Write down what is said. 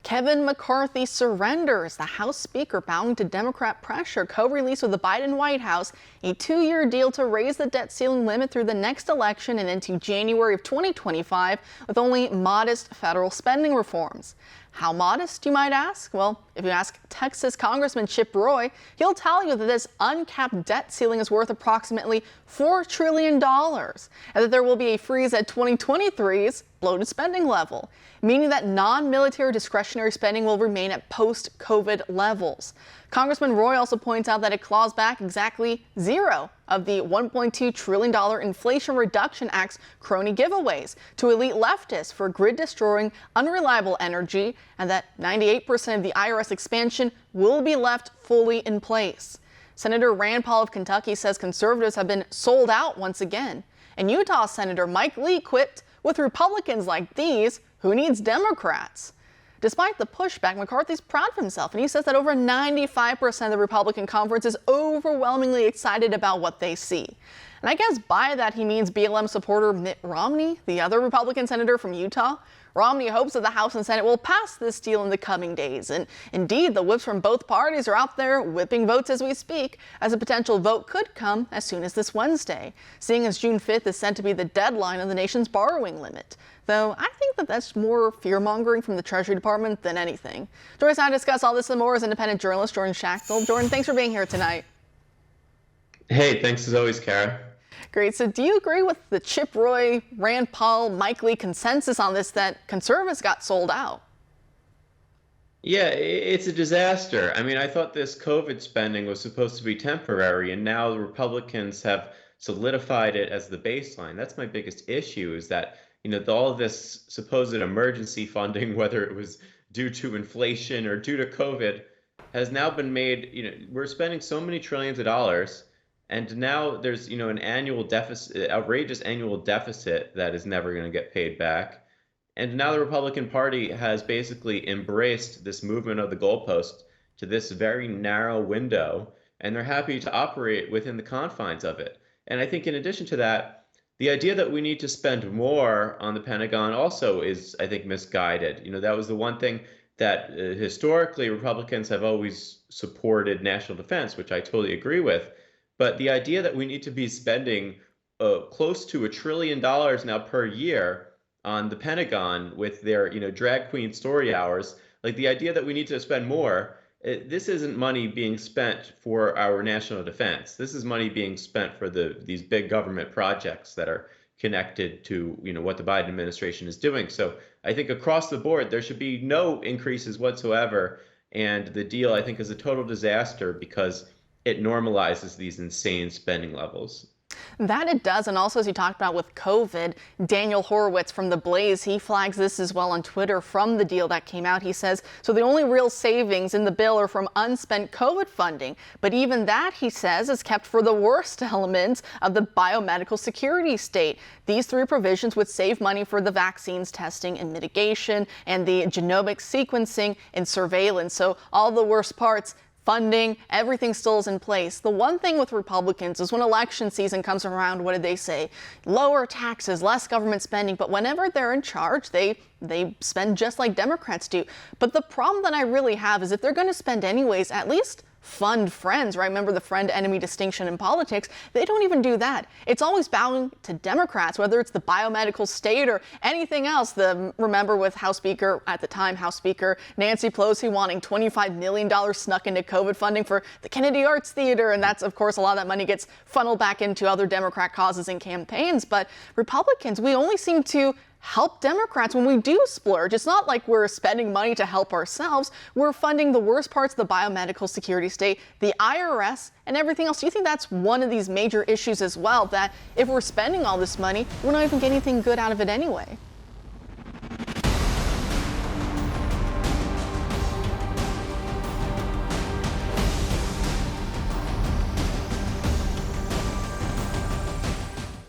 Kevin McCarthy surrenders. The House Speaker, bowing to Democrat pressure, co-released with the Biden White House a 2-year deal to raise the debt ceiling limit through the next election and into January of 2025 with only modest federal spending reforms. How modest, you might ask? Well, if you ask Texas Congressman Chip Roy, he'll tell you that this uncapped debt ceiling is worth approximately $4 trillion and that there will be a freeze at 2023's bloated spending level, meaning that non-military discretionary spending will remain at post-COVID levels. Congressman Roy also points out that it claws back exactly zero of the $1.2 trillion Inflation Reduction Act's crony giveaways to elite leftists for grid-destroying, unreliable energy, and that 98% of the IRS expansion will be left fully in place. Senator Rand Paul of Kentucky says conservatives have been sold out once again. And Utah Senator Mike Lee quipped, "With Republicans like these, who needs Democrats?" Despite the pushback, McCarthy's proud of himself, and he says that over 95% of the Republican conference is overwhelmingly excited about what they see. And I guess by that he means BLM supporter Mitt Romney, the other Republican senator from Utah. Romney hopes that the House and Senate will pass this deal in the coming days. And indeed, the whips from both parties are out there whipping votes as we speak, as a potential vote could come as soon as this Wednesday, seeing as June 5th is said to be the deadline of the nation's borrowing limit. Though I think that that's more fear-mongering from the Treasury Department than anything. Joining us now to discuss all this and more is independent journalist Jordan Schachtel. Jordan, thanks for being here tonight. Hey, thanks as always, Kara. Great. So do you agree with the Chip Roy, Rand Paul, Mike Lee consensus on this that conservatives got sold out? Yeah, it's a disaster. I mean, I thought this COVID spending was supposed to be temporary, and now the Republicans have solidified it as the baseline. That's my biggest issue, is that, all of this supposed emergency funding, whether it was due to inflation or due to COVID, has now been made, we're spending so many trillions of dollars. And now there's, an annual deficit, outrageous annual deficit that is never going to get paid back. And now the Republican Party has basically embraced this movement of the goalpost to this very narrow window, and they're happy to operate within the confines of it. And I think in addition to that, the idea that we need to spend more on the Pentagon also is, I think, misguided. That was the one thing that historically Republicans have always supported national defense, which I totally agree with. But the idea that we need to be spending close to $1 trillion now per year on the Pentagon with their, drag queen story hours, like the idea that we need to spend more, this isn't money being spent for our national defense. This is money being spent for these big government projects that are connected to, what the Biden administration is doing. So I think across the board, there should be no increases whatsoever. And the deal, I think, is a total disaster because it normalizes these insane spending levels. That it does. And also, as you talked about with COVID, Daniel Horowitz from The Blaze, he flags this as well on Twitter from the deal that came out. He says, so the only real savings in the bill are from unspent COVID funding. But even that, he says, is kept for the worst elements of the biomedical security state. These three provisions would save money for the vaccines testing and mitigation and the genomic sequencing and surveillance. So all the worst parts, funding, everything still is in place. The one thing with Republicans is when election season comes around, what did they say? Lower taxes, less government spending. But whenever they're in charge, they spend just like Democrats do. But the problem that I really have is if they're going to spend anyways, at least fund friends, right? Remember the friend-enemy distinction in politics. They don't even do that. It's always bowing to Democrats, whether it's the biomedical state or anything else. Remember with House Speaker, at the time, House Speaker Nancy Pelosi wanting $25 million snuck into COVID funding for the Kennedy Arts Theater. And that's, of course, a lot of that money gets funneled back into other Democrat causes and campaigns. But Republicans, we only seem to help Democrats when we do splurge. It's not like we're spending money to help ourselves. We're funding the worst parts of the biomedical security state, the IRS, and everything else. Do you think that's one of these major issues as well, that if we're spending all this money, we're not even getting anything good out of it anyway?